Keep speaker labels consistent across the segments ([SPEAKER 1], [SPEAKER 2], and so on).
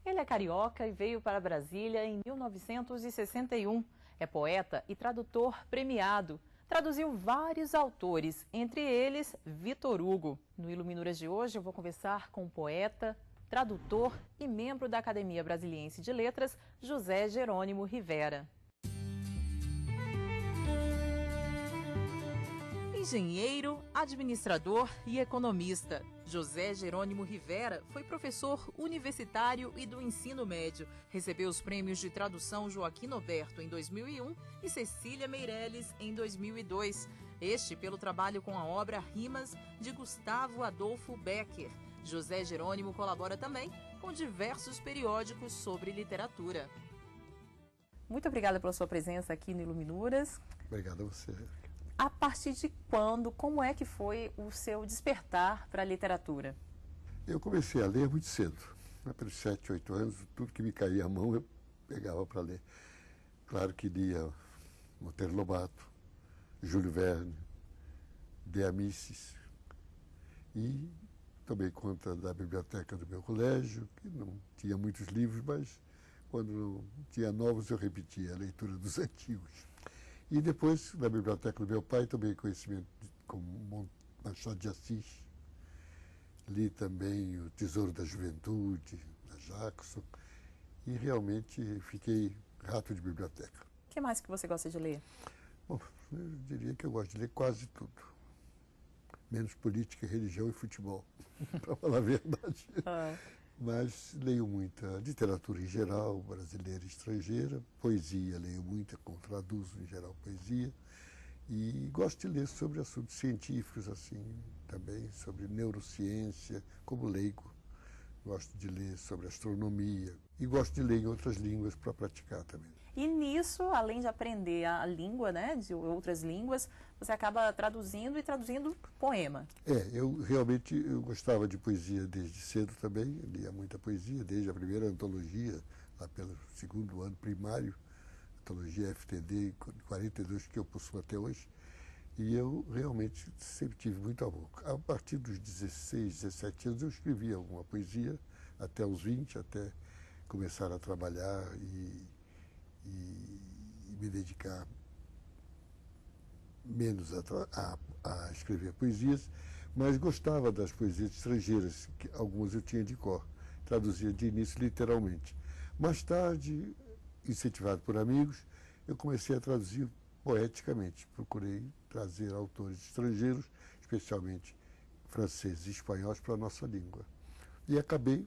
[SPEAKER 1] Ele é carioca e veio para Brasília em 1961. É poeta e tradutor premiado. Traduziu vários autores, entre eles Vitor Hugo. No Iluminuras de hoje eu vou conversar com o poeta, tradutor e membro da Academia Brasiliense de Letras, José Jerônimo Rivera. Engenheiro, administrador e economista, José Jerônimo Rivera foi professor universitário e do ensino médio. Recebeu os prêmios de tradução Joaquim Noberto em 2001 e Cecília Meirelles em 2002. Este pelo trabalho com a obra Rimas de Gustavo Adolfo Becker. José Jerônimo colabora também com diversos periódicos sobre literatura. Muito obrigada pela sua presença aqui no Iluminuras.
[SPEAKER 2] Obrigado a você.
[SPEAKER 1] A partir de quando, como é que foi o seu despertar para a literatura?
[SPEAKER 2] Eu comecei a ler muito cedo, pelos 7, 8 anos, tudo que me caía à mão eu pegava para ler. Claro que lia Monteiro Lobato, Júlio Verne, De Amicis, e tomei conta da biblioteca do meu colégio, que não tinha muitos livros, mas quando não tinha novos eu repetia a leitura dos antigos. E depois, na biblioteca do meu pai, tomei conhecimento como Machado de Assis. Li também O Tesouro da Juventude, da Jackson, e realmente fiquei rato de biblioteca.
[SPEAKER 1] O que mais que você gosta de ler?
[SPEAKER 2] Bom, eu diria que eu gosto de ler quase tudo. Menos política, religião e futebol, para falar a verdade. Mas leio muita literatura em geral, brasileira e estrangeira, poesia leio muita, traduzo em geral poesia, e gosto de ler sobre assuntos científicos, assim, também, sobre neurociência, como leigo. Gosto de ler sobre astronomia e gosto de ler em outras línguas para praticar também.
[SPEAKER 1] E nisso, além de aprender a língua, né, de outras línguas, você acaba traduzindo e traduzindo poema.
[SPEAKER 2] Eu realmente gostava de poesia desde cedo também, lia muita poesia, desde a primeira antologia, lá pelo segundo ano primário, antologia FTD 42, que eu possuo até hoje, e eu realmente sempre tive muito amor. A partir dos 16, 17 anos eu escrevia alguma poesia, até os 20, até começar a trabalhar e me dedicar menos a escrever poesias, mas gostava das poesias estrangeiras, que algumas eu tinha de cor, traduzia de início literalmente. Mais tarde, incentivado por amigos, eu comecei a traduzir poeticamente. Procurei trazer autores estrangeiros, especialmente franceses e espanhóis, para a nossa língua. E acabei,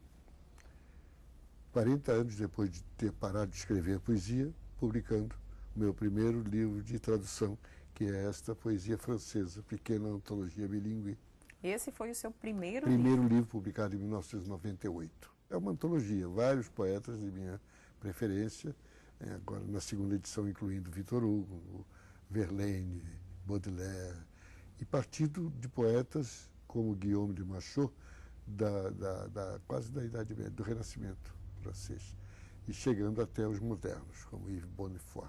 [SPEAKER 2] 40 anos depois de ter parado de escrever poesia, publicando o meu primeiro livro de tradução, que é esta poesia francesa, Pequena Antologia Bilíngue.
[SPEAKER 1] Esse foi o seu primeiro
[SPEAKER 2] livro publicado em 1998. É uma antologia, vários poetas de minha preferência, agora na segunda edição incluindo Vitor Hugo, Verlaine, Baudelaire, e partindo de poetas como Guillaume de Machaut, quase da Idade Média, do Renascimento francês, e chegando até os modernos, como Yves Bonnefoy.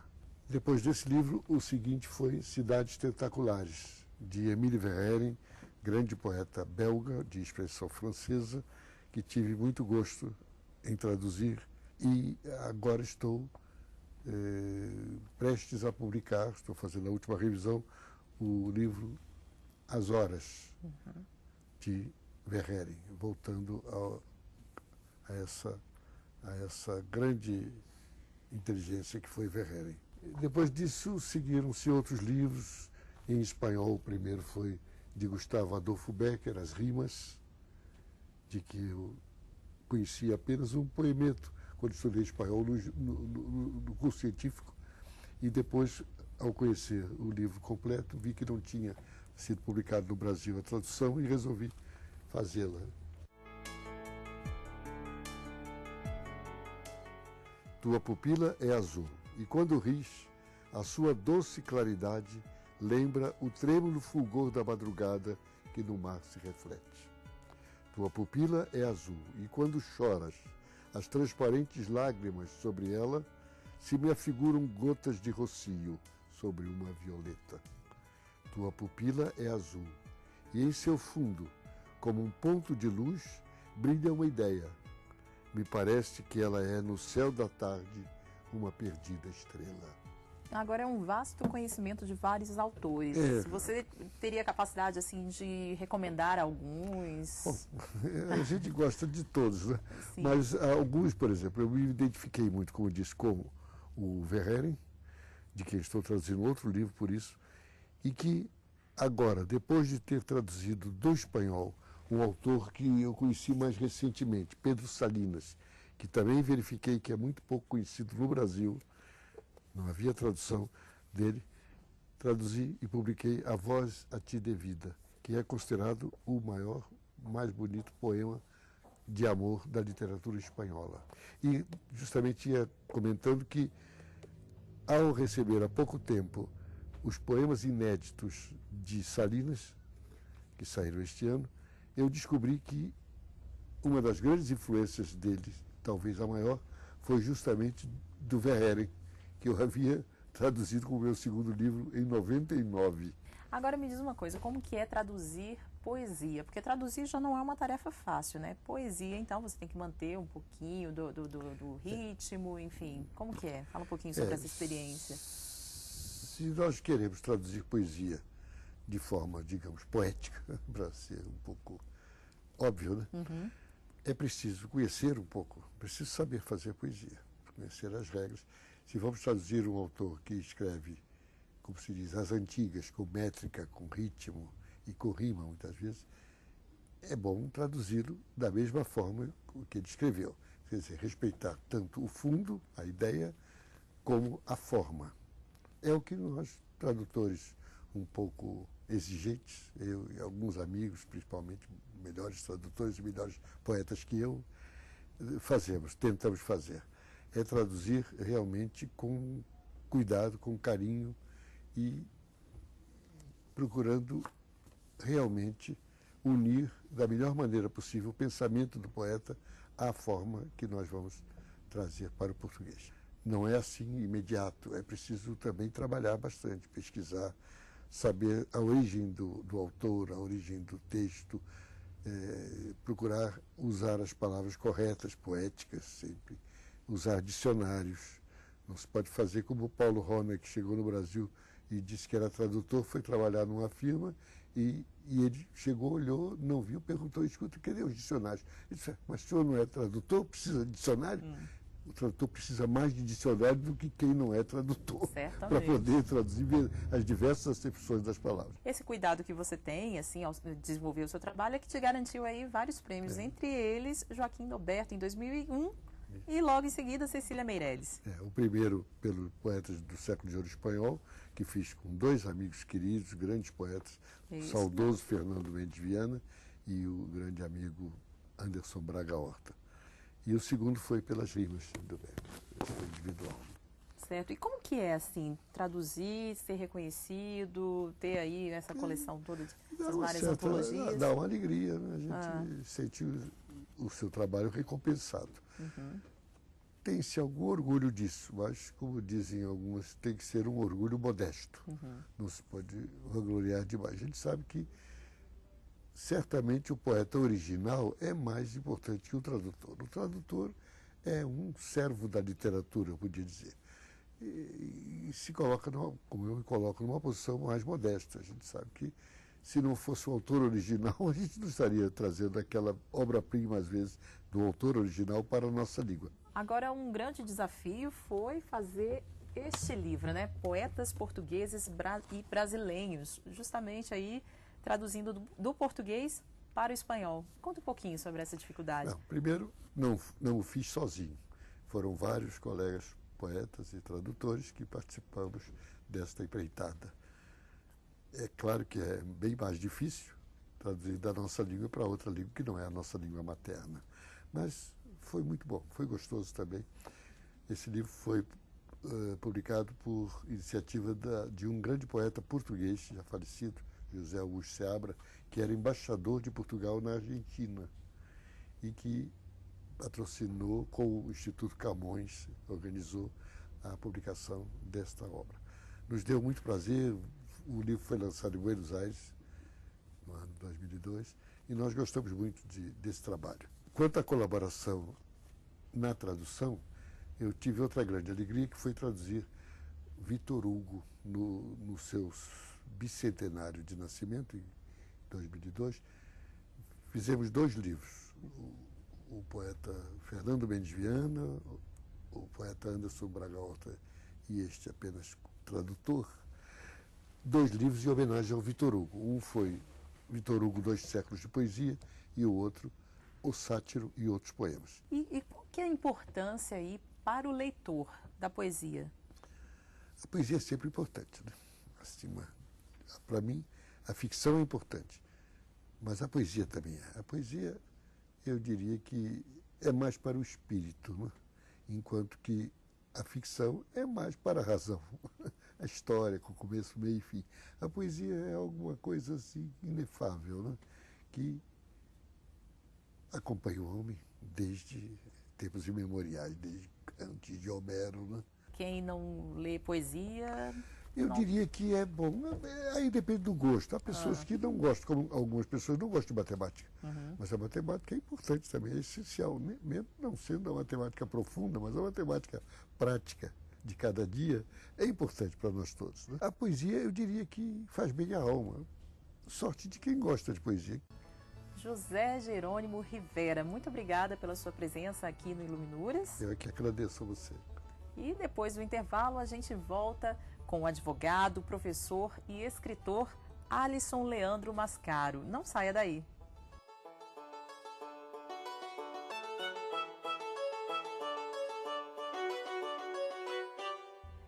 [SPEAKER 2] Depois desse livro, o seguinte foi Cidades Tentaculares, de Émile Verhaeren, grande poeta belga de expressão francesa, que tive muito gosto em traduzir, e agora estou prestes a publicar, estou fazendo a última revisão, o livro As Horas, de Verhaeren, voltando a essa grande inteligência que foi Verhaeren. Depois disso, seguiram-se outros livros. Em espanhol, o primeiro foi de Gustavo Adolfo Becker, As Rimas, de que eu conhecia apenas um poemeto quando estudei espanhol no curso científico. E depois, ao conhecer o livro completo, vi que não tinha sido publicado no Brasil a tradução e resolvi fazê-la. Tua pupila é azul, e quando ris, a sua doce claridade lembra o trêmulo fulgor da madrugada que no mar se reflete. Tua pupila é azul, e quando choras, as transparentes lágrimas sobre ela se me afiguram gotas de rocio sobre uma violeta. Tua pupila é azul, e em seu fundo, como um ponto de luz, brilha uma ideia. me parece que ela é, no céu da tarde, uma perdida estrela.
[SPEAKER 1] Agora é um vasto conhecimento de vários autores. Você teria capacidade assim de recomendar alguns?
[SPEAKER 2] Bom, a gente gosta de todos, né?
[SPEAKER 1] Sim.
[SPEAKER 2] Mas alguns, por exemplo, eu me identifiquei muito, como eu disse, com o Verhaeren, de quem estou traduzindo outro livro por isso, e que agora, depois de ter traduzido do espanhol um autor que eu conheci mais recentemente, Pedro Salinas, que também verifiquei que é muito pouco conhecido no Brasil, não havia tradução dele, traduzi e publiquei A Voz a Ti Devida, que é considerado o maior, mais bonito poema de amor da literatura espanhola. E justamente ia comentando que, ao receber há pouco tempo os poemas inéditos de Salinas, que saíram este ano, eu descobri que uma das grandes influências dele, talvez a maior, foi justamente do Verhaeren, que eu havia traduzido como meu segundo livro em 99.
[SPEAKER 1] Agora me diz uma coisa, como que é traduzir poesia? Porque traduzir já não é uma tarefa fácil, né? Poesia, então, você tem que manter um pouquinho do ritmo, enfim. Como que é? Fala um pouquinho sobre essa experiência.
[SPEAKER 2] Se nós queremos traduzir poesia de forma, digamos, poética, para ser um pouco óbvio, né?
[SPEAKER 1] Uhum.
[SPEAKER 2] É preciso conhecer um pouco, preciso saber fazer poesia, conhecer as regras. Se vamos traduzir um autor que escreve, como se diz, as antigas, com métrica, com ritmo e com rima, muitas vezes, é bom traduzi-lo da mesma forma que ele escreveu. Quer dizer, respeitar tanto o fundo, a ideia, como a forma. É o que nós, tradutores um pouco exigentes, eu e alguns amigos, principalmente melhores tradutores e melhores poetas que eu, tentamos fazer. É traduzir realmente com cuidado, com carinho e procurando realmente unir da melhor maneira possível o pensamento do poeta à forma que nós vamos trazer para o português. Não é assim imediato, é preciso também trabalhar bastante, pesquisar, saber a origem do autor, a origem do texto, procurar usar as palavras corretas, poéticas sempre, usar dicionários. Não se pode fazer como o Paulo Rona, que chegou no Brasil e disse que era tradutor, foi trabalhar numa firma e ele chegou, olhou, não viu, perguntou, escuta, cadê os dicionários? Ele disse, mas o senhor não é tradutor, precisa de dicionário? O tradutor precisa mais de dicionário do que quem não é tradutor, para poder traduzir as diversas acepções das palavras.
[SPEAKER 1] Esse cuidado que você tem, assim, ao desenvolver o seu trabalho, é que te garantiu aí vários prêmios, entre eles Joaquim Noberto, em 2001, e logo em seguida Cecília Meirelles.
[SPEAKER 2] O primeiro pelo Poetas do Século de Ouro Espanhol, que fiz com dois amigos queridos, grandes poetas, o saudoso Fernando Mendes Viana e o grande amigo Anderson Braga Horta. E o segundo foi pelas rimas do individual.
[SPEAKER 1] Certo. E como que é, assim, traduzir, ser reconhecido, ter aí essa coleção toda de várias antologias?
[SPEAKER 2] Dá uma alegria, né? A gente sente o seu trabalho recompensado. Tem-se algum orgulho disso, mas, como dizem algumas, tem que ser um orgulho modesto. Não se pode vangloriar demais. A gente sabe que certamente o poeta original é mais importante que o tradutor. O tradutor é um servo da literatura, eu podia dizer. E se coloca, como eu me coloco, numa posição mais modesta. A gente sabe que, se não fosse o autor original, a gente não estaria trazendo aquela obra-prima, às vezes, do autor original para a nossa língua.
[SPEAKER 1] Agora, um grande desafio foi fazer este livro, né? Poetas Portugueses e Brasileiros, justamente aí traduzindo do português para o espanhol. Conta um pouquinho sobre essa dificuldade.
[SPEAKER 2] Primeiro, não o fiz sozinho. Foram vários colegas poetas e tradutores que participamos desta empreitada. É claro que é bem mais difícil traduzir da nossa língua para outra língua que não é a nossa língua materna. Mas foi muito bom, foi gostoso também. Esse livro foi publicado por iniciativa de um grande poeta português, já falecido, José Augusto Seabra, que era embaixador de Portugal na Argentina e que patrocinou com o Instituto Camões, organizou a publicação desta obra. Nos deu muito prazer, o livro foi lançado em Buenos Aires, no ano de 2002, e nós gostamos muito desse trabalho. Quanto à colaboração na tradução, eu tive outra grande alegria, que foi traduzir Victor Hugo no seu bicentenário de nascimento, em 2002. Fizemos 2 livros, o poeta Fernando Mendes Viana, o poeta Anderson Braga Horta e este apenas tradutor, 2 livros em homenagem ao Victor Hugo. Um foi Victor Hugo, 2 séculos de poesia, e o outro, O Sátiro e Outros Poemas.
[SPEAKER 1] E qual que é a importância aí para o leitor da poesia?
[SPEAKER 2] A poesia é sempre importante, né? Assim, para mim, a ficção é importante, mas a poesia também é. A poesia, eu diria que é mais para o espírito, né? Enquanto que a ficção é mais para a razão, a história com começo, meio e fim. A poesia é alguma coisa assim inefável, né? Que acompanha o homem desde tempos imemoriais, desde antes de Homero, né?
[SPEAKER 1] Quem não lê poesia...
[SPEAKER 2] Eu diria que é bom. Aí depende do gosto. Há pessoas que não gostam, como algumas pessoas não gostam de matemática. Mas a matemática é importante também, é essencial. Mesmo não sendo a matemática profunda, mas a matemática prática de cada dia é importante para nós todos, né? A poesia, eu diria que faz bem à alma. Sorte de quem gosta de poesia.
[SPEAKER 1] José Jerônimo Rivera, muito obrigada pela sua presença aqui no Iluminuras.
[SPEAKER 2] Eu é que agradeço a você.
[SPEAKER 1] E depois do intervalo a gente volta com o advogado, professor e escritor Alisson Leandro Mascaro. Não saia daí.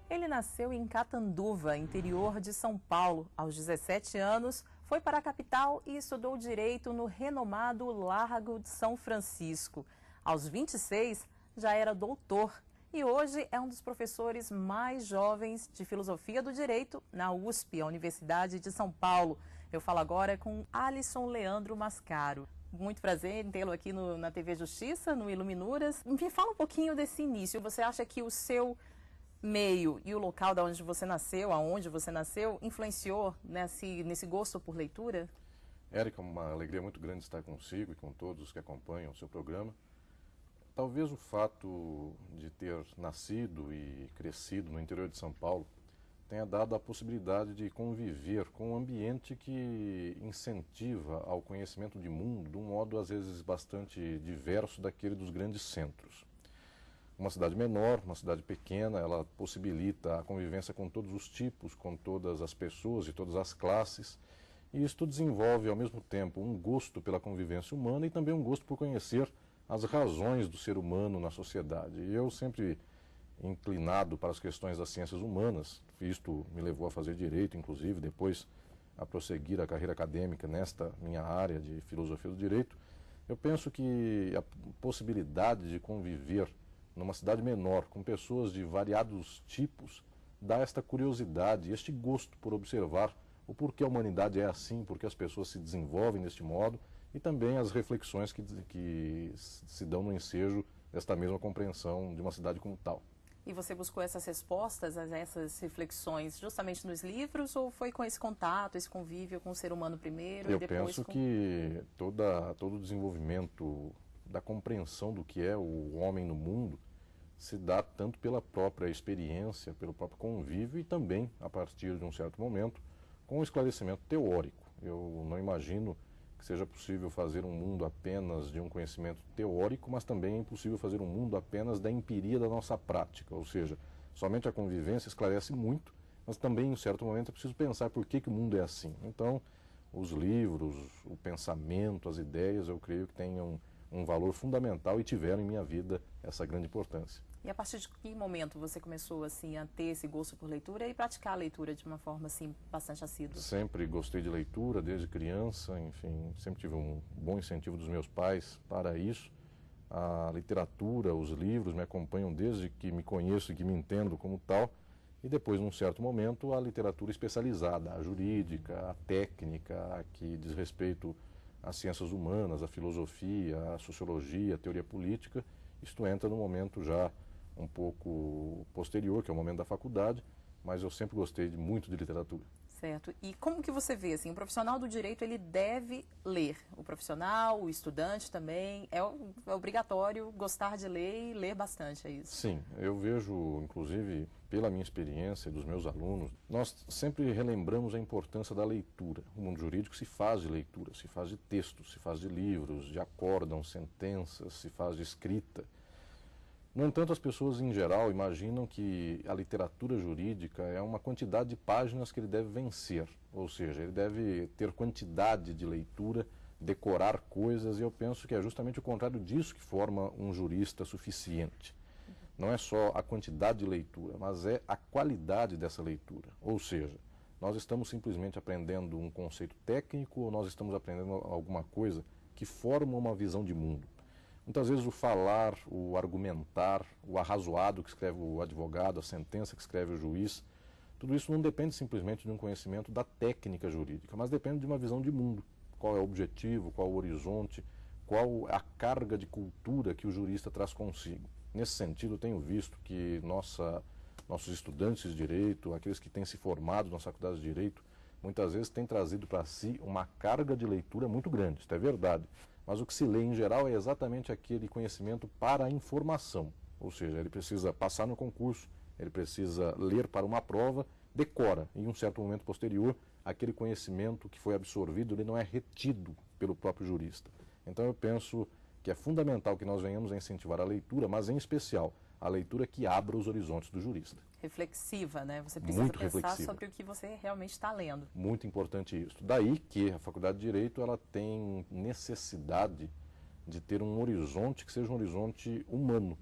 [SPEAKER 1] Ele nasceu em Catanduva, interior de São Paulo. Aos 17 anos, foi para a capital e estudou Direito no renomado Largo de São Francisco. Aos 26, já era doutor. E hoje é um dos professores mais jovens de Filosofia do Direito na USP, a Universidade de São Paulo. Eu falo agora com Alisson Leandro Mascaro. Muito prazer em tê-lo aqui na TV Justiça, no Iluminuras. Me fala um pouquinho desse início. Você acha que o seu meio e o local de onde você nasceu, aonde você nasceu, influenciou nesse gosto por leitura?
[SPEAKER 3] Érica, uma alegria muito grande estar consigo e com todos que acompanham o seu programa. Talvez o fato de ter nascido e crescido no interior de São Paulo tenha dado a possibilidade de conviver com um ambiente que incentiva ao conhecimento de mundo de um modo às vezes bastante diverso daquele dos grandes centros. Uma cidade menor, uma cidade pequena, ela possibilita a convivência com todos os tipos, com todas as pessoas e todas as classes, e isto desenvolve ao mesmo tempo um gosto pela convivência humana e também um gosto por conhecer as razões do ser humano na sociedade. E eu sempre inclinado para as questões das ciências humanas, isto me levou a fazer direito, inclusive, depois a prosseguir a carreira acadêmica nesta minha área de filosofia do direito. Eu penso que a possibilidade de conviver numa cidade menor, com pessoas de variados tipos, dá esta curiosidade, este gosto por observar o porquê a humanidade é assim, porque as pessoas se desenvolvem deste modo, e também as reflexões que se dão no ensejo desta mesma compreensão de uma cidade como tal.
[SPEAKER 1] E você buscou essas respostas, essas reflexões, justamente nos livros, ou foi com esse contato, esse convívio com o ser humano primeiro
[SPEAKER 3] e
[SPEAKER 1] depois?
[SPEAKER 3] Eu penso que todo o desenvolvimento da compreensão do que é o homem no mundo se dá tanto pela própria experiência, pelo próprio convívio e também, a partir de um certo momento, com o esclarecimento teórico. Eu não imagino que seja possível fazer um mundo apenas de um conhecimento teórico, mas também é impossível fazer um mundo apenas da empiria da nossa prática, ou seja, somente a convivência esclarece muito, mas também em um certo momento é preciso pensar por que o mundo é assim. Então, os livros, o pensamento, as ideias, eu creio que tenham um valor fundamental e tiveram em minha vida essa grande importância.
[SPEAKER 1] E a partir de que momento você começou assim a ter esse gosto por leitura e praticar a leitura de uma forma assim bastante assídua?
[SPEAKER 3] Sempre gostei de leitura desde criança, enfim, sempre tive um bom incentivo dos meus pais para isso. A literatura, os livros me acompanham desde que me conheço e que me entendo como tal. E depois, num certo momento, a literatura especializada, a jurídica, a técnica, a que diz respeito às ciências humanas, à filosofia, à sociologia, à teoria política. Isto entra no momento já um pouco posterior, que é o momento da faculdade, mas eu sempre gostei muito de literatura.
[SPEAKER 1] Certo. E como que você vê, assim, o profissional do direito, ele deve ler? O profissional, o estudante também, é obrigatório gostar de ler e ler bastante, é isso?
[SPEAKER 3] Sim, eu vejo, inclusive, pela minha experiência e dos meus alunos, nós sempre relembramos a importância da leitura. O mundo jurídico se faz de leitura, se faz de textos, se faz de livros, de acórdão, sentenças, se faz de escrita. No entanto, as pessoas em geral imaginam que a literatura jurídica é uma quantidade de páginas que ele deve vencer, ou seja, ele deve ter quantidade de leitura, decorar coisas, e eu penso que é justamente o contrário disso que forma um jurista suficiente. Não é só a quantidade de leitura, mas é a qualidade dessa leitura, ou seja, nós estamos simplesmente aprendendo um conceito técnico ou nós estamos aprendendo alguma coisa que forma uma visão de mundo. Muitas vezes o falar, o argumentar, o arrazoado que escreve o advogado, a sentença que escreve o juiz, tudo isso não depende simplesmente de um conhecimento da técnica jurídica, mas depende de uma visão de mundo. Qual é o objetivo, qual o horizonte, qual a carga de cultura que o jurista traz consigo. Nesse sentido, eu tenho visto que nossos estudantes de direito, aqueles que têm se formado nas faculdades de direito, muitas vezes têm trazido para si uma carga de leitura muito grande, isso é verdade. Mas o que se lê em geral é exatamente aquele conhecimento para a informação, ou seja, ele precisa passar no concurso, ele precisa ler para uma prova, decora, e em um certo momento posterior, aquele conhecimento que foi absorvido, ele não é retido pelo próprio jurista. Então eu penso que é fundamental que nós venhamos a incentivar a leitura, mas em especial a leitura que abra os horizontes do jurista.
[SPEAKER 1] Reflexiva, né? Você precisa
[SPEAKER 3] Muito
[SPEAKER 1] pensar
[SPEAKER 3] reflexiva.
[SPEAKER 1] sobre o que você realmente está lendo.
[SPEAKER 3] Muito importante isso. Daí que a Faculdade de Direito ela tem necessidade de ter um horizonte que seja um horizonte humano,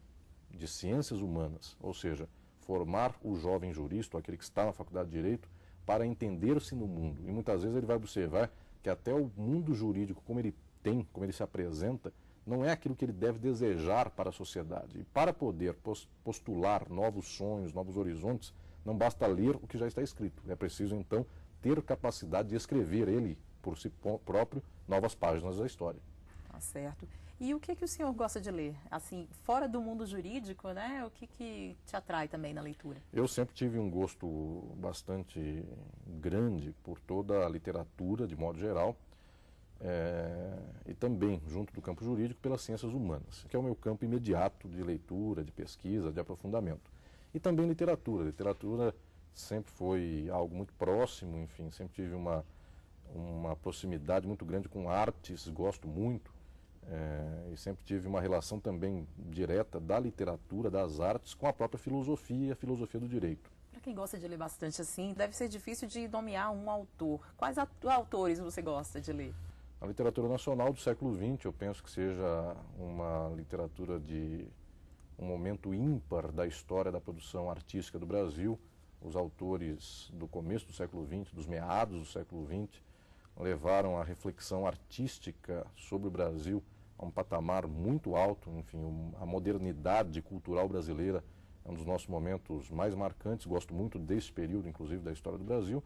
[SPEAKER 3] de ciências humanas, ou seja, formar o jovem jurista, aquele que está na Faculdade de Direito, para entender-se no mundo. E muitas vezes ele vai observar que até o mundo jurídico, como ele se apresenta, não é aquilo que ele deve desejar para a sociedade. E para poder postular novos sonhos, novos horizontes, não basta ler o que já está escrito. É preciso, então, ter capacidade de escrever ele, por si próprio, novas páginas da história.
[SPEAKER 1] Tá certo. E o que o senhor gosta de ler? Assim, fora do mundo jurídico, né? O que te atrai também na leitura?
[SPEAKER 3] Eu sempre tive um gosto bastante grande por toda a literatura, de modo geral, e também, junto do campo jurídico, pelas ciências humanas, que é o meu campo imediato de leitura, de pesquisa, de aprofundamento. E também literatura. Literatura sempre foi algo muito próximo, enfim, sempre tive uma proximidade muito grande com artes, gosto muito, e sempre tive uma relação também direta da literatura, das artes, com a própria filosofia e a filosofia do direito.
[SPEAKER 1] Para quem gosta de ler bastante assim, deve ser difícil de nomear um autor. Quais autores você gosta de ler?
[SPEAKER 3] A literatura nacional do século XX, eu penso que seja uma literatura de um momento ímpar da história da produção artística do Brasil. Os autores do começo do século XX, dos meados do século XX, levaram a reflexão artística sobre o Brasil a um patamar muito alto. Enfim, a modernidade cultural brasileira é um dos nossos momentos mais marcantes. Gosto muito desse período, inclusive, da história do Brasil.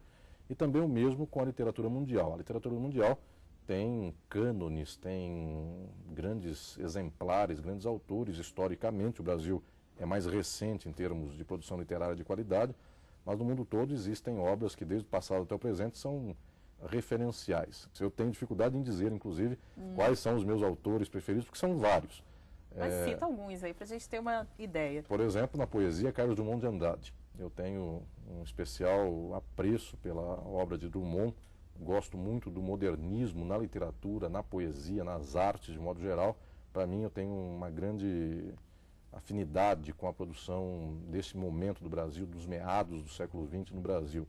[SPEAKER 3] E também o mesmo com a literatura mundial. A literatura mundial tem cânones, tem grandes exemplares, grandes autores. Historicamente, o Brasil é mais recente em termos de produção literária de qualidade, mas no mundo todo existem obras que, desde o passado até o presente, são referenciais. Eu tenho dificuldade em dizer, inclusive, quais são os meus autores preferidos, porque são vários.
[SPEAKER 1] Mas cita alguns aí, para a gente ter uma ideia.
[SPEAKER 3] Por exemplo, na poesia, Carlos Drummond de Andrade. Eu tenho um especial apreço pela obra de Drummond. Gosto muito do modernismo na literatura, na poesia, nas artes de modo geral. Para mim, eu tenho uma grande afinidade com a produção desse momento do Brasil, dos meados do século XX no Brasil.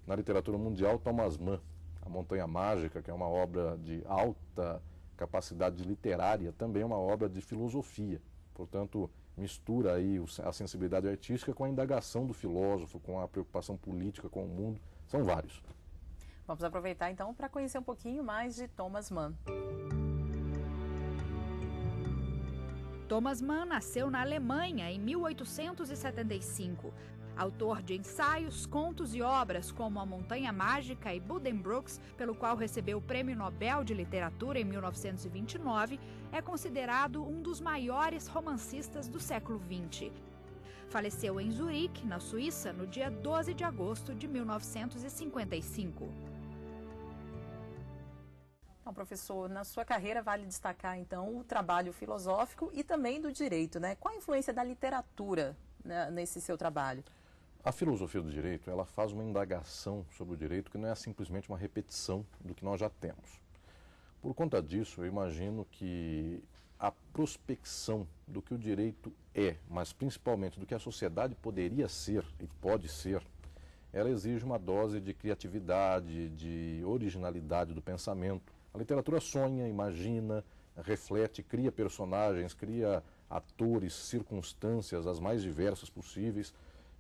[SPEAKER 3] Na literatura mundial, Thomas Mann, A Montanha Mágica, que é uma obra de alta capacidade literária, também é uma obra de filosofia. Portanto, mistura aí a sensibilidade artística com a indagação do filósofo, com a preocupação política com o mundo. São vários.
[SPEAKER 1] Vamos aproveitar então para conhecer um pouquinho mais de Thomas Mann.
[SPEAKER 4] Thomas Mann nasceu na Alemanha em 1875. Autor de ensaios, contos e obras como A Montanha Mágica e Buddenbrooks, pelo qual recebeu o Prêmio Nobel de Literatura em 1929, é considerado um dos maiores romancistas do século XX. Faleceu em Zurique, na Suíça, no dia 12 de agosto de 1955.
[SPEAKER 1] Então, professor, na sua carreira vale destacar, então, o trabalho filosófico e também do direito, né? Qual a influência da literatura, né, nesse seu trabalho?
[SPEAKER 3] A filosofia do direito, ela faz uma indagação sobre o direito que não é simplesmente uma repetição do que nós já temos. Por conta disso, eu imagino que a prospecção do que o direito é, mas principalmente do que a sociedade poderia ser e pode ser, ela exige uma dose de criatividade, de originalidade do pensamento. A literatura sonha, imagina, reflete, cria personagens, cria atores, circunstâncias as mais diversas possíveis.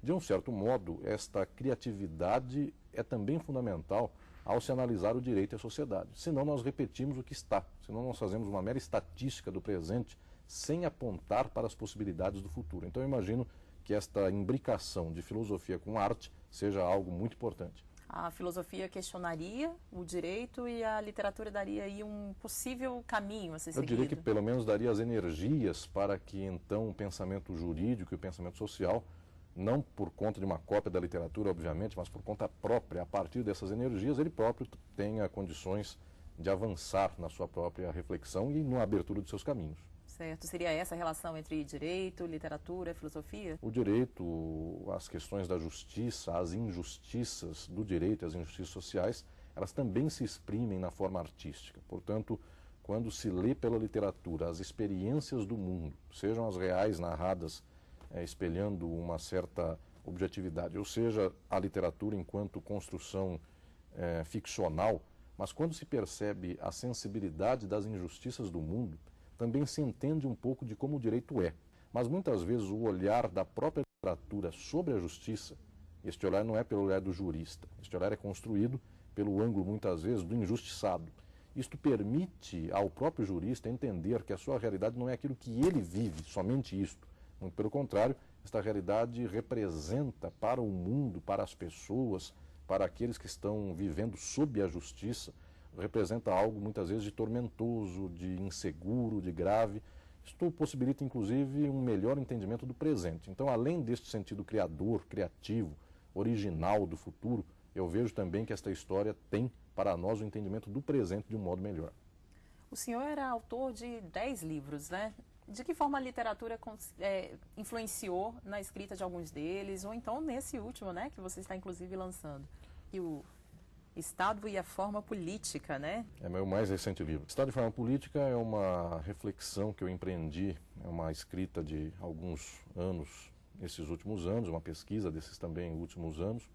[SPEAKER 3] De um certo modo, esta criatividade é também fundamental ao se analisar o direito e a sociedade. Senão nós repetimos o que está, senão nós fazemos uma mera estatística do presente sem apontar para as possibilidades do futuro. Então eu imagino que esta imbricação de filosofia com arte seja algo muito importante.
[SPEAKER 1] A filosofia questionaria o direito e a literatura daria aí um possível caminho a ser seguido.
[SPEAKER 3] Eu diria que pelo menos daria as energias para que então o pensamento jurídico e o pensamento social, não por conta de uma cópia da literatura, obviamente, mas por conta própria, a partir dessas energias, ele próprio tenha condições de avançar na sua própria reflexão e na abertura dos seus caminhos.
[SPEAKER 1] Certo. Seria essa a relação entre direito, literatura, filosofia?
[SPEAKER 3] O direito, as questões da justiça, as injustiças do direito e as injustiças sociais, elas também se exprimem na forma artística. Portanto, quando se lê pela literatura as experiências do mundo, sejam as reais narradas espelhando uma certa objetividade, ou seja, a literatura enquanto construção ficcional, mas quando se percebe a sensibilidade das injustiças do mundo, também se entende um pouco de como o direito é. Mas muitas vezes o olhar da própria literatura sobre a justiça, este olhar não é pelo olhar do jurista, este olhar é construído pelo ângulo, muitas vezes, do injustiçado. Isto permite ao próprio jurista entender que a sua realidade não é aquilo que ele vive, somente isto. Muito pelo contrário, esta realidade representa para o mundo, para as pessoas, para aqueles que estão vivendo sob a justiça, representa algo muitas vezes de tormentoso, de inseguro, de grave. Isto possibilita inclusive um melhor entendimento do presente. Então, além deste sentido criador, criativo, original do futuro, eu vejo também que esta história tem para nós o entendimento do presente de um modo melhor.
[SPEAKER 1] O senhor era autor de 10 livros, né? De que forma a literatura influenciou na escrita de alguns deles, ou então nesse último, né, que você está inclusive lançando? E o Estado e a Forma Política, né? É
[SPEAKER 3] meu mais recente livro. Estado e Forma Política é uma reflexão que eu empreendi, é uma escrita de alguns anos, esses últimos anos, uma pesquisa desses também últimos anos,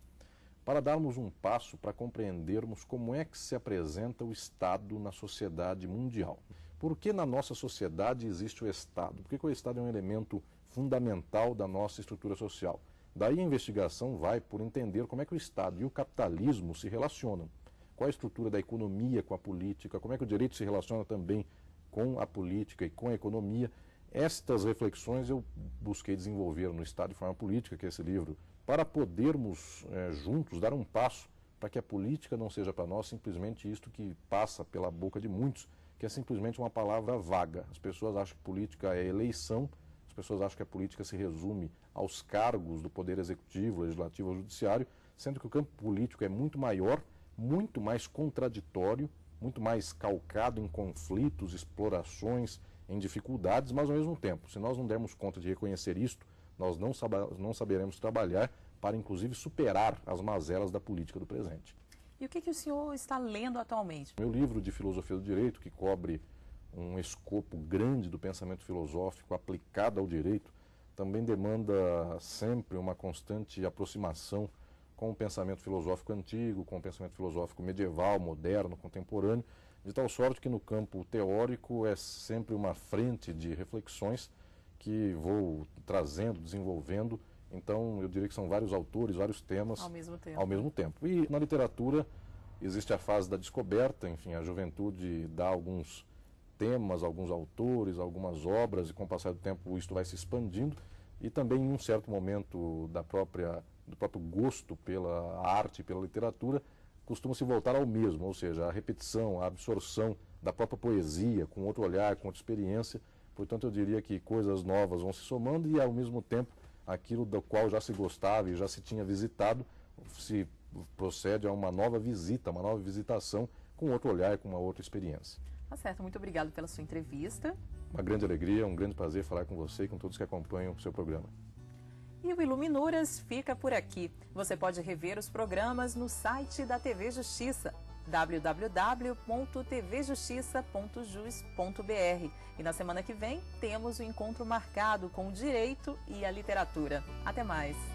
[SPEAKER 3] para darmos um passo para compreendermos como é que se apresenta o Estado na sociedade mundial. Por que na nossa sociedade existe o Estado? Por que o Estado é um elemento fundamental da nossa estrutura social? Daí a investigação vai por entender como é que o Estado e o capitalismo se relacionam. Qual a estrutura da economia com a política, como é que o direito se relaciona também com a política e com a economia. Estas reflexões eu busquei desenvolver no Estado e Forma Política, que é esse livro, para podermos juntos dar um passo para que a política não seja para nós simplesmente isto que passa pela boca de muitos, que é simplesmente uma palavra vaga. As pessoas acham que política é eleição, as pessoas acham que a política se resume aos cargos do Poder Executivo, Legislativo ou Judiciário, sendo que o campo político é muito maior, muito mais contraditório, muito mais calcado em conflitos, explorações, em dificuldades, mas ao mesmo tempo, se nós não dermos conta de reconhecer isto, nós não saberemos trabalhar para, inclusive, superar as mazelas da política do presente.
[SPEAKER 1] E o que o senhor está lendo atualmente?
[SPEAKER 3] Meu livro de Filosofia do Direito, que cobre um escopo grande do pensamento filosófico aplicado ao direito, também demanda sempre uma constante aproximação com o pensamento filosófico antigo, com o pensamento filosófico medieval, moderno, contemporâneo, de tal sorte que no campo teórico é sempre uma frente de reflexões que vou trazendo, desenvolvendo. Então, eu diria que são vários autores, vários temas ao mesmo tempo. E na literatura existe a fase da descoberta, enfim, a juventude dá alguns temas, alguns autores, algumas obras, e com o passar do tempo isto vai se expandindo, e também em um certo momento do próprio gosto pela arte, pela literatura, costuma se voltar ao mesmo, ou seja, a repetição, a absorção da própria poesia, com outro olhar, com outra experiência. Portanto, eu diria que coisas novas vão se somando e, ao mesmo tempo, aquilo do qual já se gostava e já se tinha visitado, se procede a uma nova visita, uma nova visitação com outro olhar, com uma outra experiência.
[SPEAKER 1] Tá certo, muito obrigado pela sua entrevista.
[SPEAKER 3] Uma grande alegria, um grande prazer falar com você e com todos que acompanham o seu programa.
[SPEAKER 1] E o Iluminuras fica por aqui. Você pode rever os programas no site da TV Justiça, www.tvjustiça.jus.br. E na semana que vem temos o encontro marcado com o direito e a literatura. Até mais!